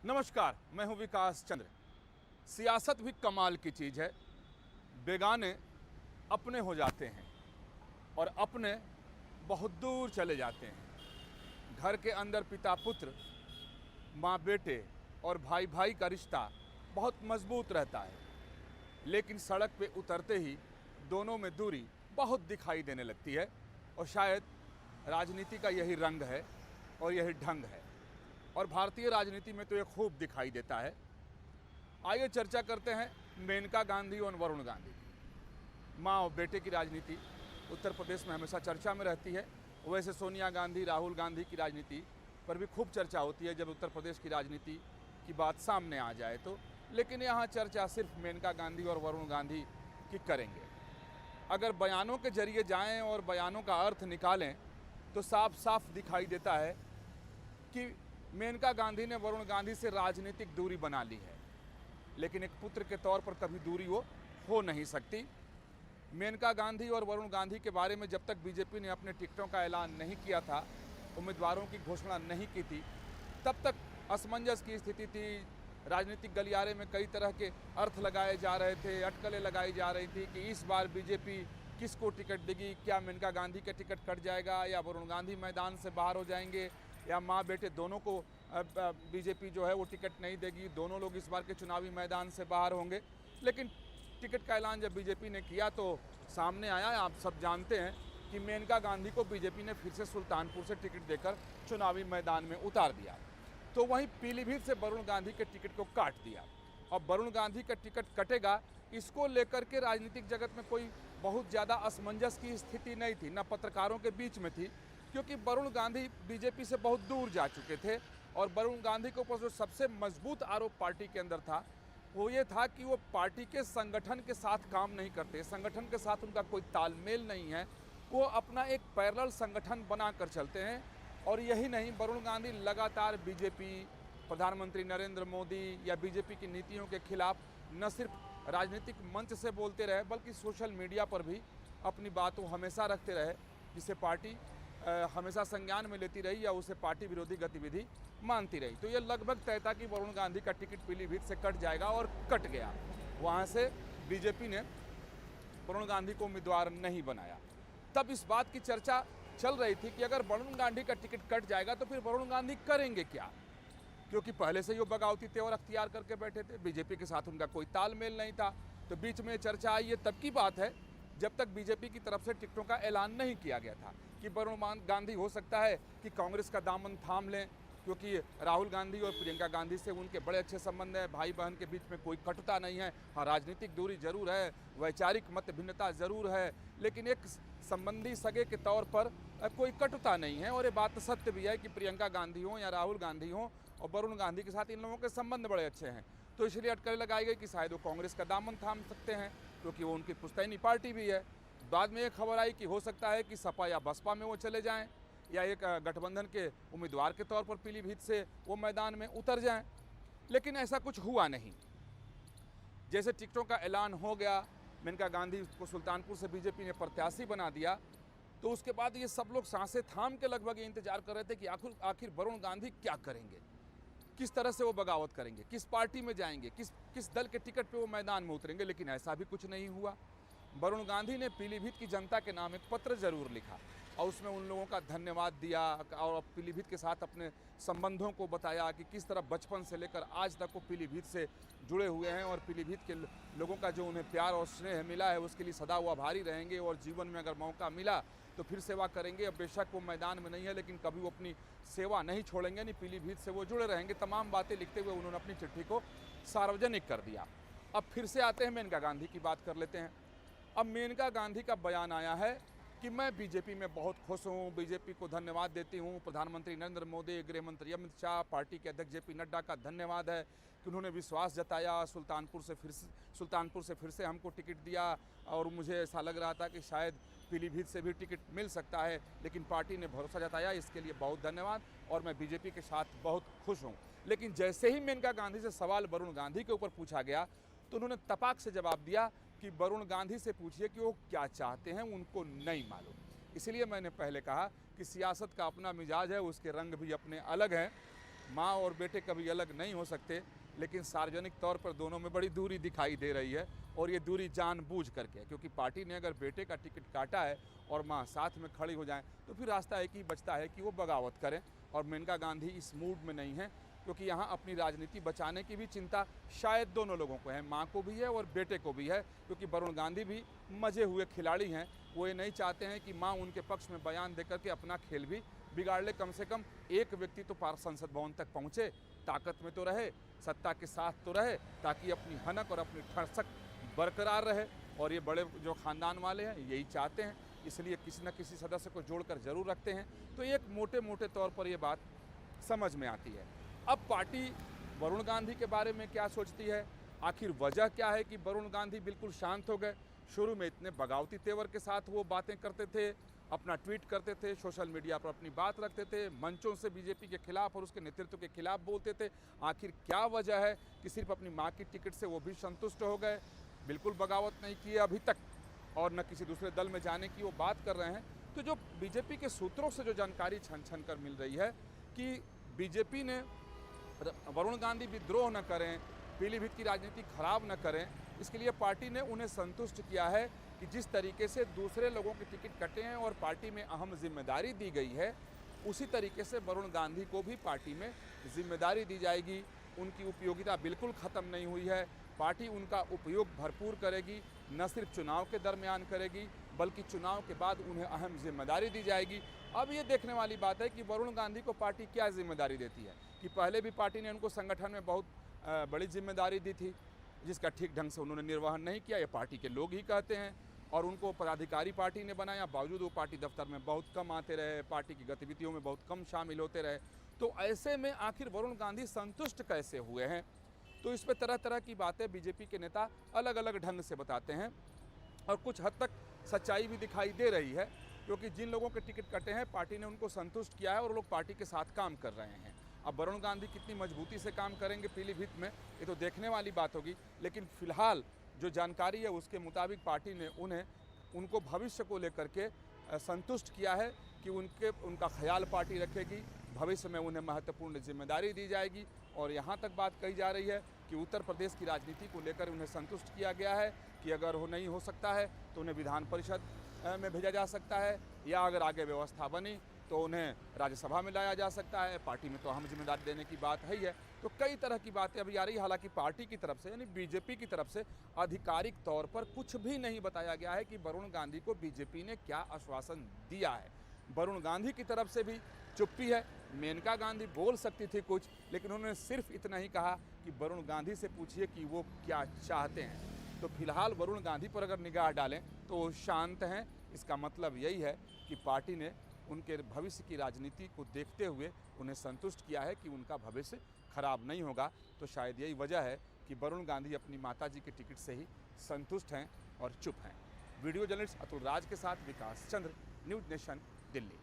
नमस्कार, मैं हूं विकास चंद्र। सियासत भी कमाल की चीज़ है। बेगाने अपने हो जाते हैं और अपने बहुत दूर चले जाते हैं। घर के अंदर पिता पुत्र, माँ बेटे और भाई भाई का रिश्ता बहुत मजबूत रहता है, लेकिन सड़क पे उतरते ही दोनों में दूरी बहुत दिखाई देने लगती है। और शायद राजनीति का यही रंग है और यही ढंग है, और भारतीय राजनीति में तो ये खूब दिखाई देता है। आइए चर्चा करते हैं मेनका गांधी और वरुण गांधी की। माँ और बेटे की राजनीति उत्तर प्रदेश में हमेशा चर्चा में रहती है। वैसे सोनिया गांधी, राहुल गांधी की राजनीति पर भी खूब चर्चा होती है जब उत्तर प्रदेश की राजनीति की बात सामने आ जाए तो। लेकिन यहाँ चर्चा सिर्फ मेनका गांधी और वरुण गांधी की करेंगे। अगर बयानों के जरिए जाएं और बयानों का अर्थ निकालें तो साफ साफ दिखाई देता है कि मेनका गांधी ने वरुण गांधी से राजनीतिक दूरी बना ली है, लेकिन एक पुत्र के तौर पर कभी दूरी वो हो नहीं सकती। मेनका गांधी और वरुण गांधी के बारे में जब तक बीजेपी ने अपने टिकटों का ऐलान नहीं किया था, उम्मीदवारों की घोषणा नहीं की थी, तब तक असमंजस की स्थिति थी। राजनीतिक गलियारे में कई तरह के अर्थ लगाए जा रहे थे, अटकलें लगाई जा रही थी कि इस बार बीजेपी किसको टिकट देगी। क्या मेनका गांधी का टिकट कट जाएगा, या वरुण गांधी मैदान से बाहर हो जाएंगे, या माँ बेटे दोनों को बीजेपी जो है वो टिकट नहीं देगी, दोनों लोग इस बार के चुनावी मैदान से बाहर होंगे। लेकिन टिकट का ऐलान जब बीजेपी ने किया तो सामने आया, आप सब जानते हैं कि मेनका गांधी को बीजेपी ने फिर से सुल्तानपुर से टिकट देकर चुनावी मैदान में उतार दिया। तो वहीं पीलीभीत से वरुण गांधी के टिकट को काट दिया। अब वरुण गांधी का टिकट कटेगा, इसको लेकर के राजनीतिक जगत में कोई बहुत ज़्यादा असमंजस की स्थिति नहीं थी, न पत्रकारों के बीच में थी, क्योंकि वरुण गांधी बीजेपी से बहुत दूर जा चुके थे। और वरुण गांधी के ऊपर जो सबसे मजबूत आरोप पार्टी के अंदर था वो ये था कि वो पार्टी के संगठन के साथ काम नहीं करते, संगठन के साथ उनका कोई तालमेल नहीं है। वो अपना एक पैरेलल संगठन बनाकर चलते हैं। और यही नहीं, वरुण गांधी लगातार बीजेपी, प्रधानमंत्री नरेंद्र मोदी या बीजेपी की नीतियों के खिलाफ न सिर्फ राजनीतिक मंच से बोलते रहे, बल्कि सोशल मीडिया पर भी अपनी बातों हमेशा रखते रहे, जिसे पार्टी हमेशा संज्ञान में लेती रही या उसे पार्टी विरोधी गतिविधि मानती रही। तो ये लगभग तय था कि वरुण गांधी का टिकट पीलीभीत से कट जाएगा, और कट गया। वहाँ से बीजेपी ने वरुण गांधी को उम्मीदवार नहीं बनाया। तब इस बात की चर्चा चल रही थी कि अगर वरुण गांधी का टिकट कट जाएगा तो फिर वरुण गांधी करेंगे क्या, क्योंकि पहले से ही वो बगावती तेवर अख्तियार करके बैठे थे, बीजेपी के साथ उनका कोई तालमेल नहीं था। तो बीच में चर्चा आई, ये तब की बात है जब तक बीजेपी की तरफ से टिकटों का ऐलान नहीं किया गया था कि वरुण गांधी हो सकता है कि कांग्रेस का दामन थाम लें, क्योंकि राहुल गांधी और प्रियंका गांधी से उनके बड़े अच्छे संबंध हैं, भाई बहन के बीच में कोई कटुता नहीं है। हाँ, राजनीतिक दूरी जरूर है, वैचारिक मत भिन्नता जरूर है, लेकिन एक संबंधी सगे के तौर पर कोई कटुता नहीं है। और ये बात सत्य भी है कि प्रियंका गांधी हो या राहुल गांधी हो, और वरुण गांधी के साथ इन लोगों के संबंध बड़े अच्छे हैं। तो इसलिए अटकलें लगाई गई कि शायद वो कांग्रेस का दामन थाम सकते हैं, क्योंकि वो उनकी पुश्तैनी पार्टी भी है। बाद में ये खबर आई कि हो सकता है कि सपा या बसपा में वो चले जाएं, या एक गठबंधन के उम्मीदवार के तौर पर पीलीभीत से वो मैदान में उतर जाएं। लेकिन ऐसा कुछ हुआ नहीं। जैसे टिकटों का ऐलान हो गया, मेनका गांधी को सुल्तानपुर से बीजेपी ने प्रत्याशी बना दिया, तो उसके बाद ये सब लोग सांसें थाम के लगभग ये इंतजार कर रहे थे कि आखिर वरुण गांधी क्या करेंगे, किस तरह से वो बगावत करेंगे, किस पार्टी में जाएंगे, किस दल के टिकट पे वो मैदान में उतरेंगे। लेकिन ऐसा भी कुछ नहीं हुआ। वरुण गांधी ने पीलीभीत की जनता के नाम एक पत्र जरूर लिखा, और उसमें उन लोगों का धन्यवाद दिया, और पीलीभीत के साथ अपने संबंधों को बताया कि किस तरह बचपन से लेकर आज तक वो पीलीभीत से जुड़े हुए हैं, और पीलीभीत के लोगों का जो उन्हें प्यार और स्नेह मिला है उसके लिए सदा वो आभारी रहेंगे, और जीवन में अगर मौका मिला तो फिर सेवा करेंगे। अब बेशक वो मैदान में नहीं है, लेकिन कभी वो अपनी सेवा नहीं छोड़ेंगे, नहीं, पीलीभीत से वो जुड़े रहेंगे। तमाम बातें लिखते हुए उन्होंने अपनी चिट्ठी को सार्वजनिक कर दिया। अब फिर से आते हैं मेनका गांधी की बात कर लेते हैं। अब मेनका गांधी का बयान आया है कि मैं बीजेपी में बहुत खुश हूँ, बीजेपी को धन्यवाद देती हूँ, प्रधानमंत्री नरेंद्र मोदी, गृह मंत्री अमित शाह, पार्टी के अध्यक्ष जेपी नड्डा का धन्यवाद है कि उन्होंने विश्वास जताया, सुल्तानपुर से फिर से हमको टिकट दिया। और मुझे ऐसा लग रहा था कि शायद पीलीभीत से भी टिकट मिल सकता है, लेकिन पार्टी ने भरोसा जताया, इसके लिए बहुत धन्यवाद, और मैं बीजेपी के साथ बहुत खुश हूँ। लेकिन जैसे ही मेनका गांधी से सवाल वरुण गांधी के ऊपर पूछा गया तो उन्होंने तपाक से जवाब दिया कि वरुण गांधी से पूछिए कि वो क्या चाहते हैं, उनको नहीं मालूम। इसलिए मैंने पहले कहा कि सियासत का अपना मिजाज है, उसके रंग भी अपने अलग हैं। माँ और बेटे कभी अलग नहीं हो सकते, लेकिन सार्वजनिक तौर पर दोनों में बड़ी दूरी दिखाई दे रही है और ये दूरी जानबूझ करके है, क्योंकि पार्टी ने अगर बेटे का टिकट काटा है और माँ साथ में खड़ी हो जाए तो फिर रास्ता एक ही बचता है कि वो बगावत करें। और मेनका गांधी इस मूड में नहीं है, क्योंकि यहाँ अपनी राजनीति बचाने की भी चिंता शायद दोनों लोगों को है, माँ को भी है और बेटे को भी है, क्योंकि वरुण गांधी भी मजे हुए खिलाड़ी हैं। वो ये नहीं चाहते हैं कि माँ उनके पक्ष में बयान देकर के अपना खेल भी बिगाड़ ले। कम से कम एक व्यक्ति तो संसद भवन तक पहुँचे, ताकत में तो रहे, सत्ता के साथ तो रहे, ताकि अपनी हनक और अपनी ठरसक बरकरार रहे। और ये बड़े जो ख़ानदान वाले हैं यही चाहते हैं, इसलिए किसी न किसी सदस्य को जोड़कर जरूर रखते हैं। तो एक मोटे मोटे तौर पर ये बात समझ में आती है। अब पार्टी वरुण गांधी के बारे में क्या सोचती है, आखिर वजह क्या है कि वरुण गांधी बिल्कुल शांत हो गए। शुरू में इतने बगावती तेवर के साथ वो बातें करते थे, अपना ट्वीट करते थे, सोशल मीडिया पर अपनी बात रखते थे, मंचों से बीजेपी के खिलाफ और उसके नेतृत्व के खिलाफ बोलते थे। आखिर क्या वजह है कि सिर्फ अपनी माँ की टिकट से वो भी संतुष्ट हो गए, बिल्कुल बगावत नहीं की अभी तक और न किसी दूसरे दल में जाने की वो बात कर रहे हैं। तो जो बीजेपी के सूत्रों से जो जानकारी छन कर मिल रही है कि बीजेपी ने वरुण गांधी विद्रोह न करें, पीलीभीत की राजनीति खराब न करें, इसके लिए पार्टी ने उन्हें संतुष्ट किया है कि जिस तरीके से दूसरे लोगों के टिकट कटे हैं और पार्टी में अहम जिम्मेदारी दी गई है, उसी तरीके से वरुण गांधी को भी पार्टी में जिम्मेदारी दी जाएगी। उनकी उपयोगिता बिल्कुल ख़त्म नहीं हुई है, पार्टी उनका उपयोग भरपूर करेगी, न सिर्फ चुनाव के दरमियान करेगी बल्कि चुनाव के बाद उन्हें अहम जिम्मेदारी दी जाएगी। अब ये देखने वाली बात है कि वरुण गांधी को पार्टी क्या जिम्मेदारी देती है, कि पहले भी पार्टी ने उनको संगठन में बहुत बड़ी जिम्मेदारी दी थी, जिसका ठीक ढंग से उन्होंने निर्वहन नहीं किया, ये पार्टी के लोग ही कहते हैं। और उनको पदाधिकारी पार्टी ने बनाया, बावजूद वो पार्टी दफ्तर में बहुत कम आते रहे, पार्टी की गतिविधियों में बहुत कम शामिल होते रहे। तो ऐसे में आखिर वरुण गांधी संतुष्ट कैसे हुए हैं, तो इस पर तरह तरह की बातें बीजेपी के नेता अलग अलग ढंग से बताते हैं और कुछ हद तक सच्चाई भी दिखाई दे रही है, क्योंकि जिन लोगों के टिकट कटे हैं पार्टी ने उनको संतुष्ट किया है और लोग पार्टी के साथ काम कर रहे हैं। अब वरुण गांधी कितनी मजबूती से काम करेंगे पीलीभीत में, ये तो देखने वाली बात होगी, लेकिन फिलहाल जो जानकारी है उसके मुताबिक पार्टी ने उनको भविष्य को लेकर के संतुष्ट किया है कि उनका ख्याल पार्टी रखेगी, भविष्य में उन्हें महत्वपूर्ण जिम्मेदारी दी जाएगी। और यहाँ तक बात कही जा रही है कि उत्तर प्रदेश की राजनीति को लेकर उन्हें संतुष्ट किया गया है कि अगर वो नहीं हो सकता है तो उन्हें विधान परिषद में भेजा जा सकता है, या अगर आगे व्यवस्था बनी तो उन्हें राज्यसभा में लाया जा सकता है। पार्टी में तो अहम जिम्मेदारी देने की बात है ही है। तो कई तरह की बातें अभी आ रही है। हालांकि पार्टी की तरफ से यानी बीजेपी की तरफ से आधिकारिक तौर पर कुछ भी नहीं बताया गया है कि वरुण गांधी को बीजेपी ने क्या आश्वासन दिया है। वरुण गांधी की तरफ से भी चुप्पी है। मेनका गांधी बोल सकती थी कुछ, लेकिन उन्होंने सिर्फ इतना ही कहा कि वरुण गांधी से पूछिए कि वो क्या चाहते हैं। तो फिलहाल वरुण गांधी पर अगर निगाह डालें तो वो शांत हैं। इसका मतलब यही है कि पार्टी ने उनके भविष्य की राजनीति को देखते हुए उन्हें संतुष्ट किया है कि उनका भविष्य खराब नहीं होगा। तो शायद यही वजह है कि वरुण गांधी अपनी माताजी के टिकट से ही संतुष्ट हैं और चुप हैं। वीडियो जर्नलिस्ट अतुल राज के साथ विकास चंद्र, न्यूज़ नेशन, दिल्ली।